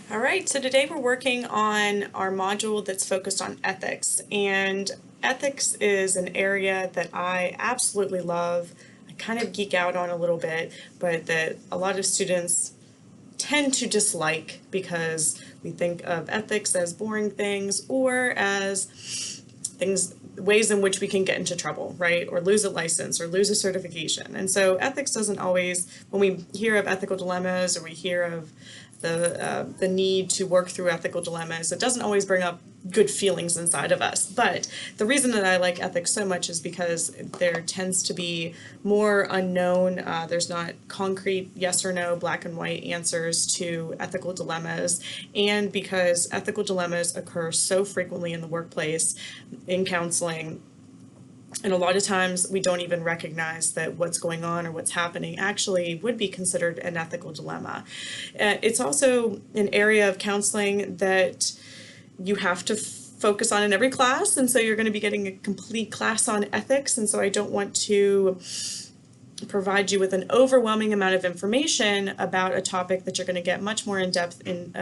All right, so today we're working on our module that's focused on ethics, and ethics is an area that I absolutely love. I kind of geek out on a little bit, but that a lot of students tend to dislike because we think of ethics as boring things or as ways in which we can get into trouble, right? Or lose a license or lose a certification. And so ethics doesn't always, when we hear of ethical dilemmas or we hear of the need to work through ethical dilemmas, it doesn't always bring up good feelings inside of us. But the reason that I like ethics so much is because there tends to be more unknown. There's not concrete yes or no, black and white answers to ethical dilemmas, and because ethical dilemmas occur so frequently in the workplace, in counseling, and a lot of times we don't even recognize that what's going on or what's happening actually would be considered an ethical dilemma. It's also an area of counseling that you have to focus on in every class, and so you're going to be getting a complete class on ethics, and so I don't want to provide you with an overwhelming amount of information about a topic that you're going to get much more in depth in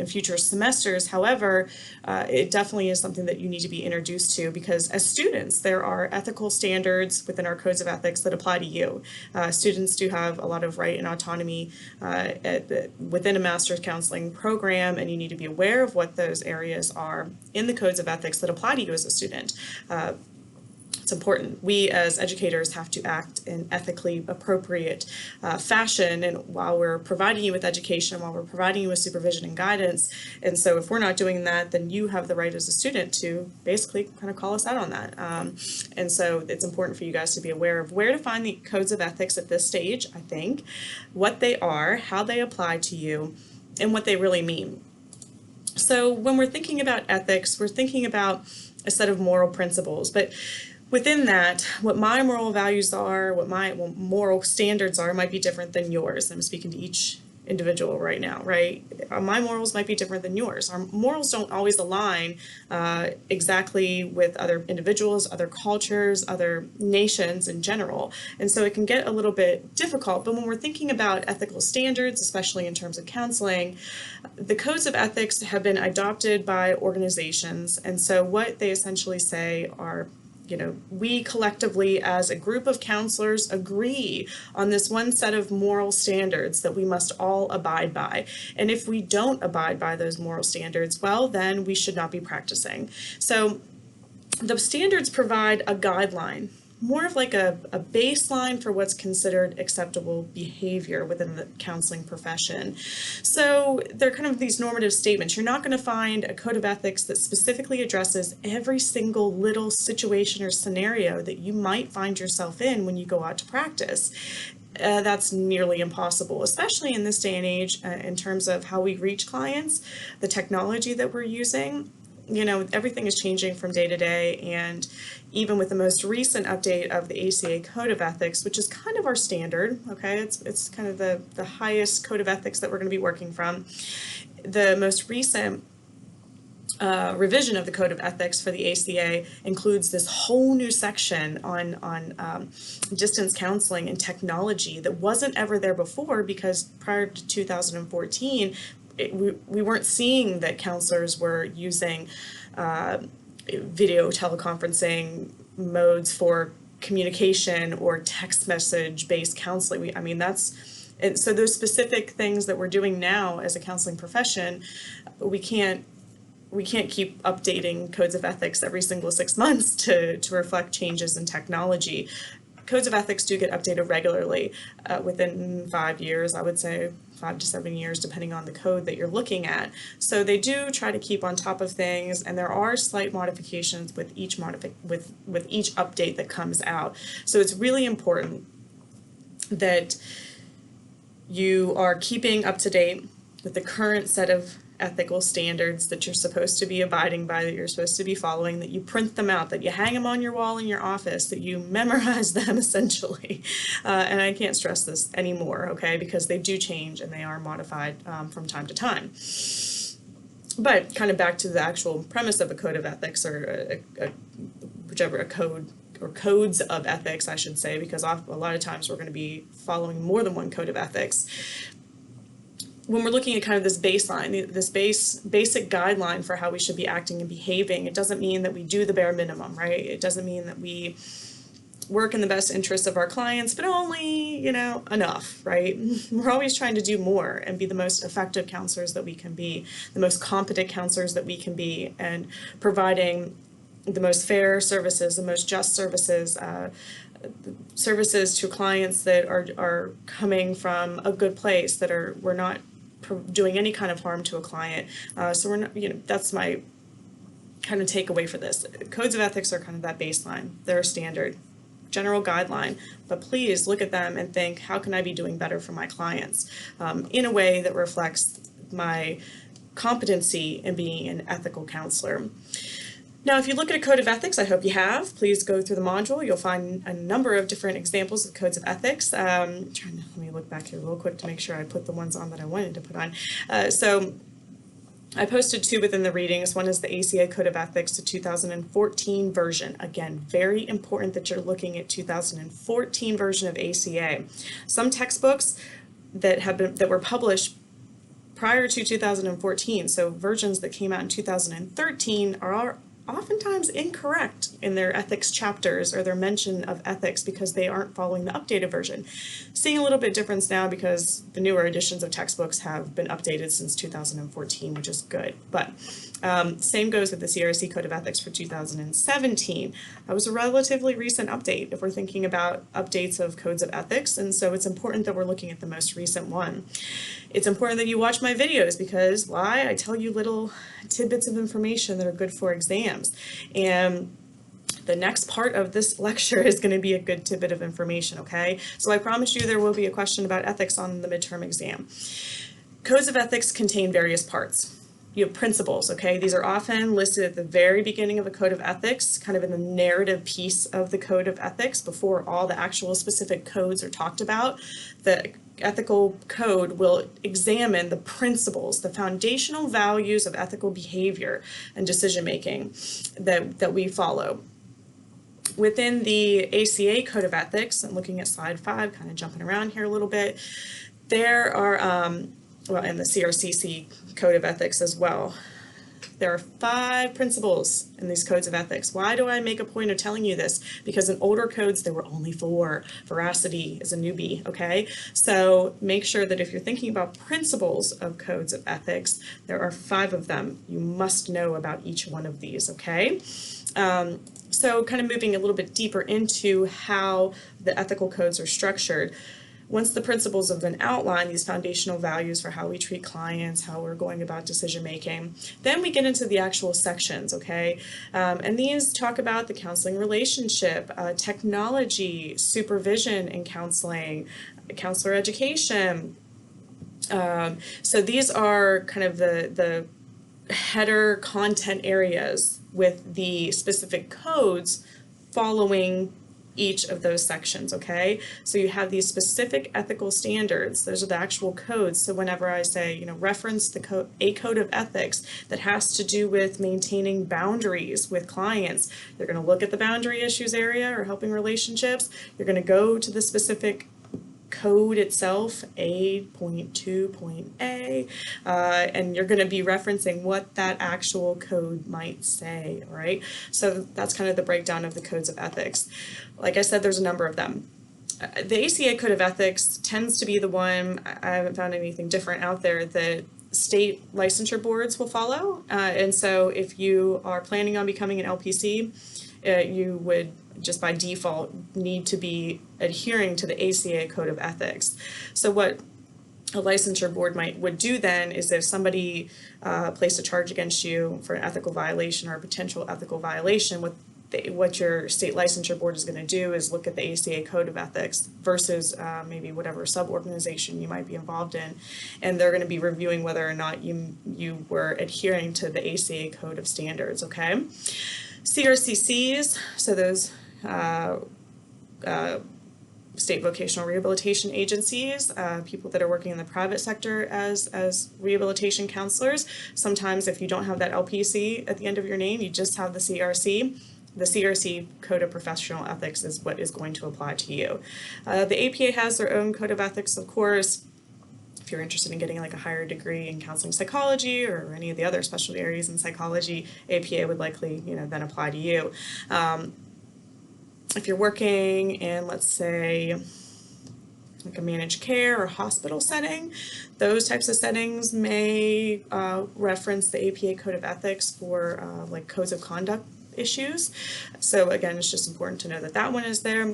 future semesters. However, it definitely is something that you need to be introduced to, because as students, there are ethical standards within our codes of ethics that apply to you. Students do have a lot of right and autonomy within a master's counseling program, and you need to be aware of what those areas are in the codes of ethics that apply to you as a student. It's important. We as educators have to act in ethically appropriate fashion, and while we're providing you with education, while we're providing you with supervision and guidance. And so if we're not doing that, then you have the right as a student to basically kind of call us out on that. And so it's important for you guys to be aware of where to find the codes of ethics at this stage, I think, what they are, how they apply to you, and what they really mean. So when we're thinking about ethics, we're thinking about a set of moral principles, but within that, what my moral values are, what my moral standards are, might be different than yours. I'm speaking to each individual right now, right? My morals might be different than yours. Our morals don't always align exactly with other individuals, other cultures, other nations in general. And so it can get a little bit difficult. But when we're thinking about ethical standards, especially in terms of counseling, the codes of ethics have been adopted by organizations. And so what they essentially say are, we collectively as a group of counselors agree on this one set of moral standards that we must all abide by. And if we don't abide by those moral standards, well, then we should not be practicing. So the standards provide a guideline, more of like a baseline for what's considered acceptable behavior within the counseling profession. So they're kind of these normative statements. You're not going to find a code of ethics that specifically addresses every single little situation or scenario that you might find yourself in when you go out to practice. That's nearly impossible, especially in this day and age in terms of how we reach clients, the technology that we're using. Everything is changing from day to day, and even with the most recent update of the ACA Code of Ethics, which is kind of our standard, okay, it's kind of the highest code of ethics that we're going to be working from. The most recent revision of the Code of Ethics for the ACA includes this whole new section on distance counseling and technology that wasn't ever there before, because prior to 2014, we weren't seeing that counselors were using video teleconferencing modes for communication or text message based counseling. So those specific things that we're doing now as a counseling profession, we can't keep updating codes of ethics every single 6 months to reflect changes in technology. Codes of ethics do get updated regularly within 5 years, I would say 5 to 7 years, depending on the code that you're looking at. So they do try to keep on top of things, and there are slight modifications with each with each update that comes out. So it's really important that you are keeping up to date with the current set of ethical standards that you're supposed to be abiding by, that you're supposed to be following, that you print them out, that you hang them on your wall in your office, that you memorize them essentially. And I can't stress this anymore, okay, because they do change and they are modified from time to time. But kind of back to the actual premise of a code of ethics, or a code or codes of ethics, I should say, because a lot of times we're going to be following more than one code of ethics. when we're looking at kind of this baseline, this basic guideline for how we should be acting and behaving, it doesn't mean that we do the bare minimum, right? It doesn't mean that we work in the best interest of our clients, but only, enough, right? We're always trying to do more and be the most effective counselors that we can be, the most competent counselors that we can be, and providing the most fair services, the most just services, services to clients that are coming from a good place, that we're not doing any kind of harm to a client. So we're not, that's my kind of takeaway for this. Codes of ethics are kind of that baseline. They're a standard, general guideline, but please look at them and think, how can I be doing better for my clients in a way that reflects my competency in being an ethical counselor. Now, if you look at a code of ethics, I hope you have, please go through the module. You'll find a number of different examples of codes of ethics. Let me look back here real quick to make sure I put the ones on that I wanted to put on. So I posted 2 within the readings. One is the ACA Code of Ethics, the 2014 version. Again, very important that you're looking at 2014 version of ACA. Some textbooks that were published prior to 2014, so versions that came out in 2013 are oftentimes incorrect in their ethics chapters or their mention of ethics because they aren't following the updated version. Seeing a little bit difference now because the newer editions of textbooks have been updated since 2014, which is good. But same goes with the CRC Code of Ethics for 2017. That was a relatively recent update if we're thinking about updates of codes of ethics, and so it's important that we're looking at the most recent one. It's important that you watch my videos because why? I tell you little tidbits of information that are good for exams. And the next part of this lecture is going to be a good tidbit of information, okay? So I promise you there will be a question about ethics on the midterm exam. Codes of ethics contain various parts. You have principles, okay? These are often listed at the very beginning of a code of ethics, kind of in the narrative piece of the code of ethics before all the actual specific codes are talked about. The ethical code will examine the principles, the foundational values of ethical behavior and decision making that we follow. Within the ACA Code of Ethics, I'm looking at slide 5, kind of jumping around here a little bit, there are, and the CRCC Code of Ethics as well. There are 5 principles in these codes of ethics. Why do I make a point of telling you this? Because in older codes, there were only 4. Veracity is a newbie, okay? So make sure that if you're thinking about principles of codes of ethics, there are 5 of them. You must know about each one of these, okay? So kind of moving a little bit deeper into how the ethical codes are structured. Once the principles have been outlined, these foundational values for how we treat clients, how we're going about decision making, then we get into the actual sections, okay? And these talk about the counseling relationship, technology, supervision in counseling, counselor education. So these are kind of the header content areas with the specific codes following each of those sections, okay? So you have these specific ethical standards. Those are the actual codes. So whenever I say, reference a code of ethics that has to do with maintaining boundaries with clients, you're going to look at the boundary issues area or helping relationships. You're going to go to the specific code itself, A.2.A, and you're going to be referencing what that actual code might say, right? So that's kind of the breakdown of the codes of ethics. Like I said, there's a number of them. The ACA Code of Ethics tends to be the one, I haven't found anything different out there, that state licensure boards will follow. And so if you are planning on becoming an LPC, you would just by default need to be adhering to the ACA Code of Ethics. So what a licensure board would do then is if somebody placed a charge against you for an ethical violation or a potential ethical violation, what your state licensure board is going to do is look at the ACA Code of Ethics versus maybe whatever sub-organization you might be involved in, and they're going to be reviewing whether or not you were adhering to the ACA Code of Standards, okay? CRCCs, so those state vocational rehabilitation agencies, people that are working in the private sector as rehabilitation counselors. Sometimes if you don't have that LPC at the end of your name, you just have the CRC. The CRC Code of Professional Ethics is what is going to apply to you. The APA has their own Code of Ethics, of course. If if you're interested in getting like a higher degree in counseling psychology or any of the other specialty areas in psychology, APA would likely, then apply to you. If you're working in, let's say, like a managed care or hospital setting, those types of settings may reference the APA Code of Ethics for like codes of conduct issues. So again, it's just important to know that that one is there.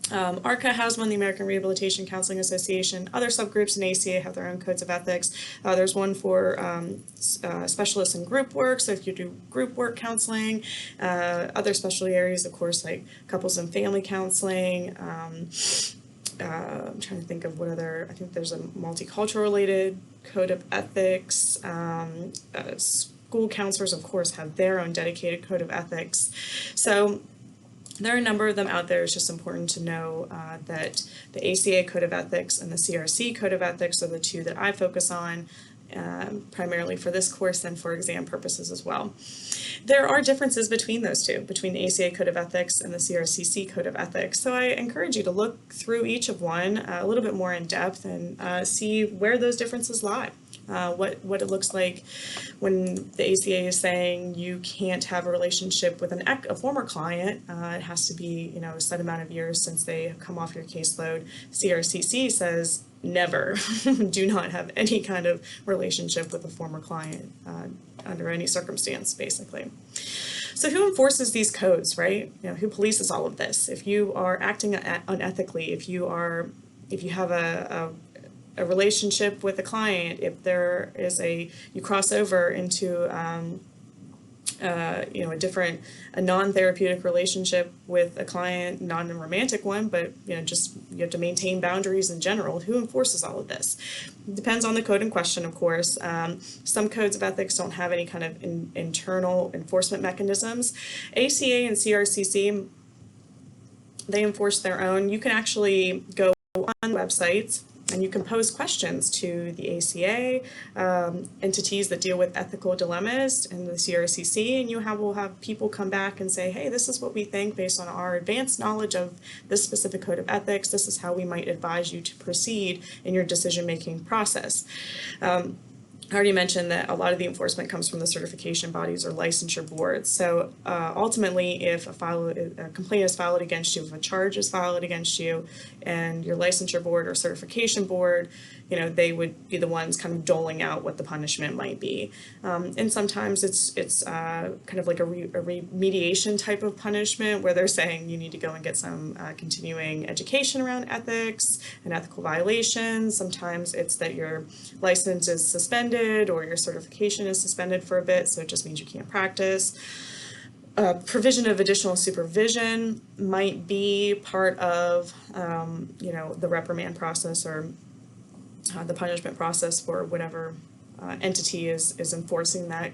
ARCA has one, the American Rehabilitation Counseling Association. Other subgroups in ACA have their own codes of ethics. There's one for specialists in group work, so if you do group work counseling. Other specialty areas, of course, like couples and family counseling. I'm trying to think of what other, I think there's a multicultural related code of ethics. School counselors, of course, have their own dedicated code of ethics. So there are a number of them out there. It's just important to know that the ACA Code of Ethics and the CRC Code of Ethics are the two that I focus on primarily for this course and for exam purposes as well. There are differences between those two, between the ACA Code of Ethics and the CRCC Code of Ethics. So I encourage you to look through each of one a little bit more in depth and see where those differences lie. What it looks like when the ACA is saying you can't have a relationship with a former client. It has to be, a set amount of years since they have come off your caseload. CRCC says never, do not have any kind of relationship with a former client under any circumstance, basically. So who enforces these codes, right? Who polices all of this? If you are acting unethically, if you have a relationship with a client, if there is you cross over into a non-therapeutic relationship with a client, not a romantic one, but just you have to maintain boundaries in general. Who enforces all of this? It depends on the code in question, of course. Some codes of ethics don't have any kind of internal enforcement mechanisms. ACA and CRCC, they enforce their own. You can actually go on websites and you can pose questions to the ACA, entities that deal with ethical dilemmas, and the CRCC, and will have people come back and say, hey, this is what we think based on our advanced knowledge of this specific code of ethics. This is how we might advise you to proceed in your decision-making process. I already mentioned that a lot of the enforcement comes from the certification bodies or licensure boards. So ultimately, if a complaint is filed against you, if a charge is filed against you, and your licensure board or certification board, they would be the ones kind of doling out what the punishment might be. And sometimes it's kind of like a remediation type of punishment where they're saying you need to go and get some continuing education around ethics and ethical violations. Sometimes it's that your license is suspended or your certification is suspended for a bit, so it just means you can't practice. Provision of additional supervision might be part of, the reprimand process or the punishment process for whatever entity is enforcing that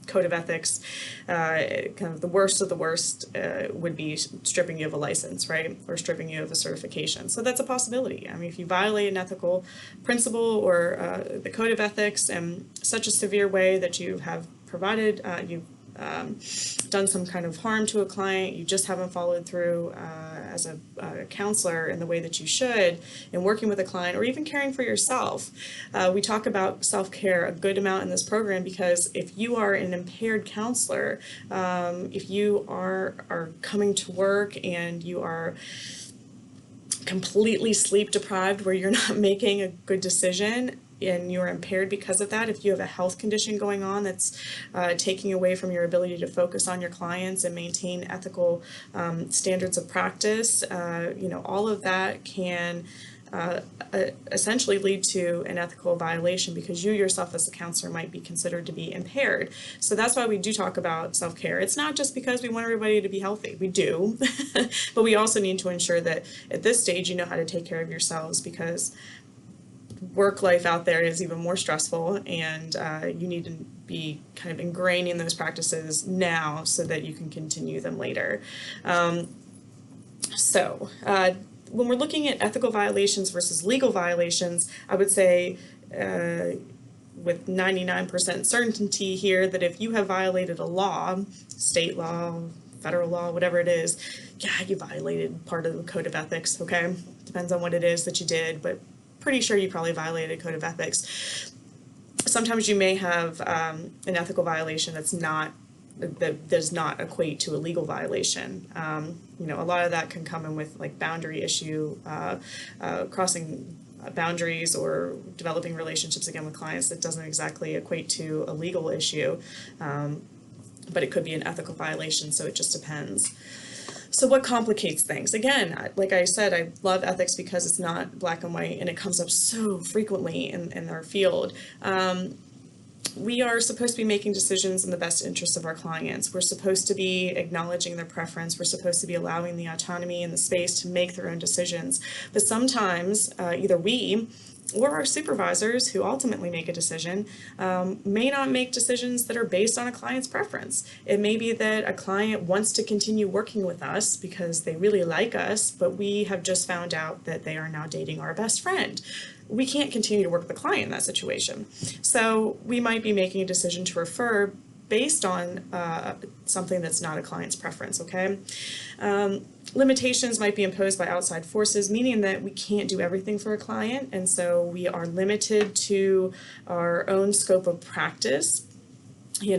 code of ethics. Kind of the worst of the worst would be stripping you of a license, right, or stripping you of a certification. So that's a possibility. I mean, if you violate an ethical principle or the code of ethics in such a severe way that you have provided, you've done some kind of harm to a client, you just haven't followed through as a counselor in the way that you should in working with a client or even caring for yourself. We talk about self-care a good amount in this program because if you are an impaired counselor, if you are coming to work and you are completely sleep deprived where you're not making a good decision, and you're impaired because of that, if you have a health condition going on that's taking away from your ability to focus on your clients and maintain ethical standards of practice, all of that can essentially lead to an ethical violation because you yourself as a counselor might be considered to be impaired. So that's why we do talk about self-care. It's not just because we want everybody to be healthy. We do, but we also need to ensure that at this stage you know how to take care of yourselves because work life out there is even more stressful, and you need to be kind of ingraining those practices now so that you can continue them later. When we're looking at ethical violations versus legal violations, I would say with 99% certainty here that if you have violated a law, state law, federal law, whatever it is, yeah, you violated part of the code of ethics, okay? Depends on what it is that you did, but pretty sure you probably violated a code of ethics. Sometimes you may have an ethical violation that does not equate to a legal violation. A lot of that can come in with like boundary issue, crossing boundaries or developing relationships again with clients that doesn't exactly equate to a legal issue, but it could be an ethical violation, so it just depends. So what complicates things? Again, like I said, I love ethics because it's not black and white and it comes up so frequently in our field. We are supposed to be making decisions in the best interest of our clients. We're supposed to be acknowledging their preference. We're supposed to be allowing the autonomy and the space to make their own decisions. But sometimes either we or our supervisors who ultimately make a decision may not make decisions that are based on a client's preference. It may be that a client wants to continue working with us because they really like us, but we have just found out that they are now dating our best friend. We can't continue to work with the client in that situation. So we might be making a decision to refer based on something that's not a client's preference, okay? Limitations might be imposed by outside forces, meaning that we can't do everything for a client, and so we are limited to our own scope of practice. We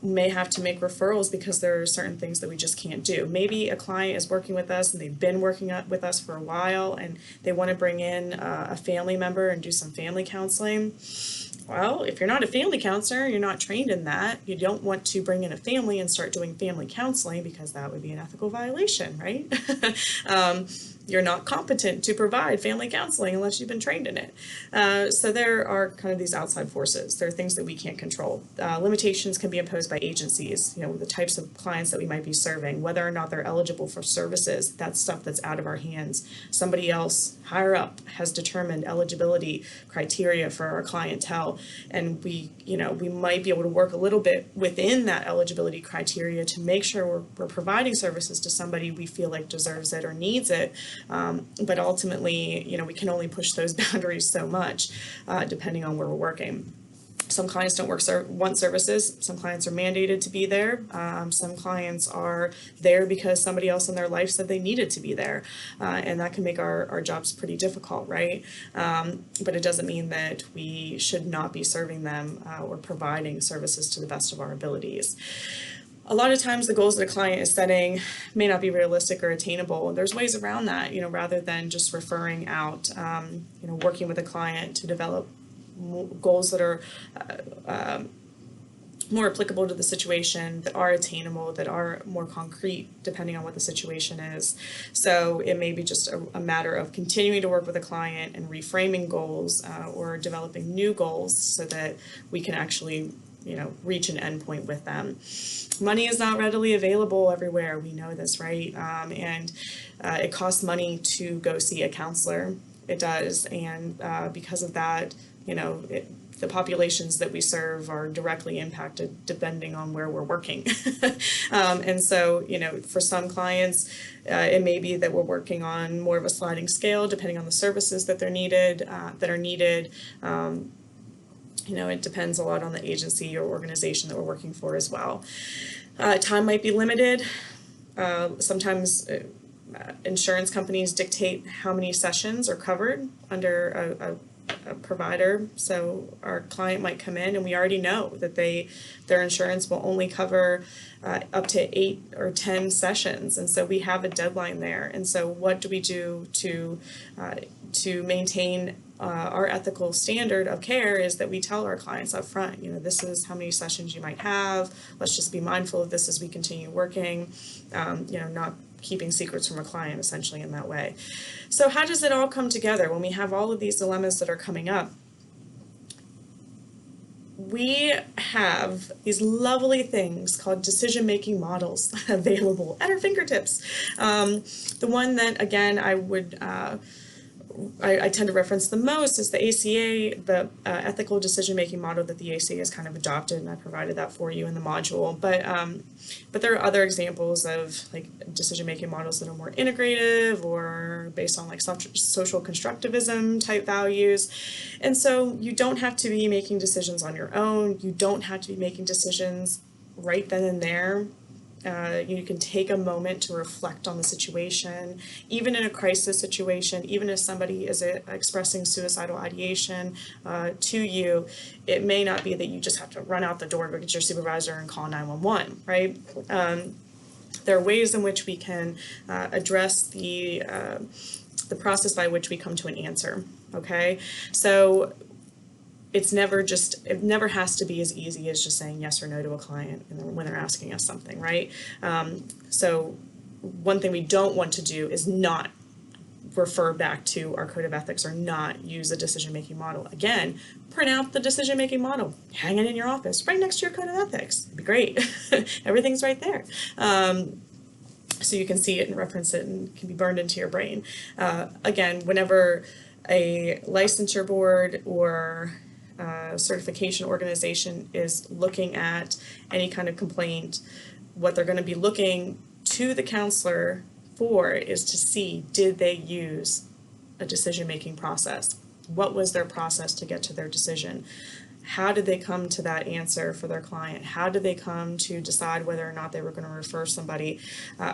may have to make referrals because there are certain things that we just can't do. Maybe a client is working with us and they've been working with us for a while and they want to bring in a family member and do some family counseling. Well, if you're not a family counselor, you're not trained in that, you don't want to bring in a family and start doing family counseling because that would be an ethical violation, right? You're not competent to provide family counseling unless you've been trained in it. So there are kind of these outside forces. There are things that we can't control. Limitations can be imposed by agencies, the types of clients that we might be serving, whether or not they're eligible for services. That's stuff that's out of our hands. Somebody else higher up has determined eligibility criteria for our clientele, and we might be able to work a little bit within that eligibility criteria to make sure we're providing services to somebody we feel like deserves it or needs it. But ultimately, we can only push those boundaries so much, depending on where we're working. Some clients don't want services. Some clients are mandated to be there. Some clients are there because somebody else in their life said they needed to be there. And that can make our jobs pretty difficult, right? But it doesn't mean that we should not be serving them or providing services to the best of our abilities. A lot of times the goals that a client is setting may not be realistic or attainable. There's ways around that, rather than just referring out, working with a client to develop goals that are more applicable to the situation, that are attainable, that are more concrete depending on what the situation is. So it may be just a matter of continuing to work with a client and reframing goals or developing new goals so that we can actually reach an endpoint with them. Money is not readily available everywhere. We know this, right? And it costs money to go see a counselor. It does, and because of that, the populations that we serve are directly impacted depending on where we're working. And so, for some clients, it may be that we're working on more of a sliding scale depending on the services that are needed. It depends a lot on the agency or organization that we're working for as well. Time might be limited. Sometimes insurance companies dictate how many sessions are covered under a provider. So our client might come in and we already know that their insurance will only cover up to 8 or 10 sessions, and so we have a deadline there. And so what do we do to maintain our ethical standard of care is that we tell our clients up front, this is how many sessions you might have. Let's just be mindful of this as we continue working, not keeping secrets from a client essentially in that way. So how does it all come together when we have all of these dilemmas that are coming up? We have these lovely things called decision-making models available at our fingertips. The one that, again, I tend to reference the most is the ACA, the ethical decision-making model that the ACA has kind of adopted, and I provided that for you in the module. But there are other examples of decision-making models that are more integrative or based on social constructivism type values. And so you don't have to be making decisions on your own. You don't have to be making decisions right then and there. You can take a moment to reflect on the situation, even in a crisis situation, even if somebody is expressing suicidal ideation to you. It may not be that you just have to run out the door, go get your supervisor and call 911, right? There are ways in which we can address the process by which we come to an answer, okay? So it never has to be as easy as just saying yes or no to a client when they're asking us something, right? So one thing we don't want to do is not refer back to our code of ethics or not use a decision-making model. Again, print out the decision-making model, hang it in your office, right next to your code of ethics. It'd be great. Everything's right there. So you can see it and reference it and can be burned into your brain. Again, whenever a licensure board or certification organization is looking at any kind of complaint, what they're going to be looking to the counselor for is to see, did they use a decision-making process? What was their process to get to their decision? How did they come to that answer for their client? How did they come to decide whether or not they were going to refer somebody?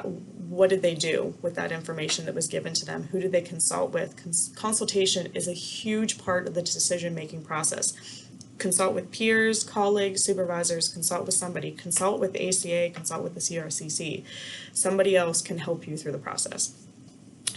What did they do with that information that was given to them? Who did they consult with? Consultation is a huge part of the decision-making process. Consult with peers, colleagues, supervisors, consult with somebody, consult with the ACA, consult with the CRCC. Somebody else can help you through the process.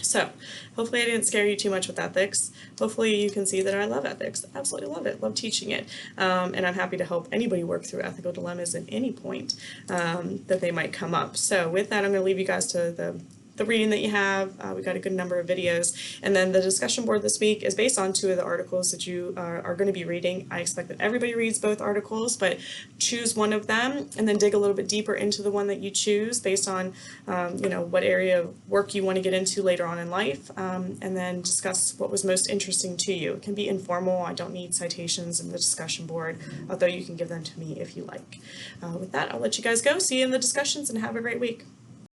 So, hopefully I didn't scare you too much with ethics. Hopefully you can see that I love ethics. Absolutely love it. Love teaching it. And I'm happy to help anybody work through ethical dilemmas at any point that they might come up. So with that, I'm going to leave you guys to the reading that you have. We've got a good number of videos. And then the discussion board this week is based on 2 of the articles that you are going to be reading. I expect that everybody reads both articles, but choose one of them and then dig a little bit deeper into the one that you choose based on what area of work you want to get into later on in life, and then discuss what was most interesting to you. It can be informal. I don't need citations in the discussion board, although you can give them to me if you like. With that, I'll let you guys go. See you in the discussions and have a great week.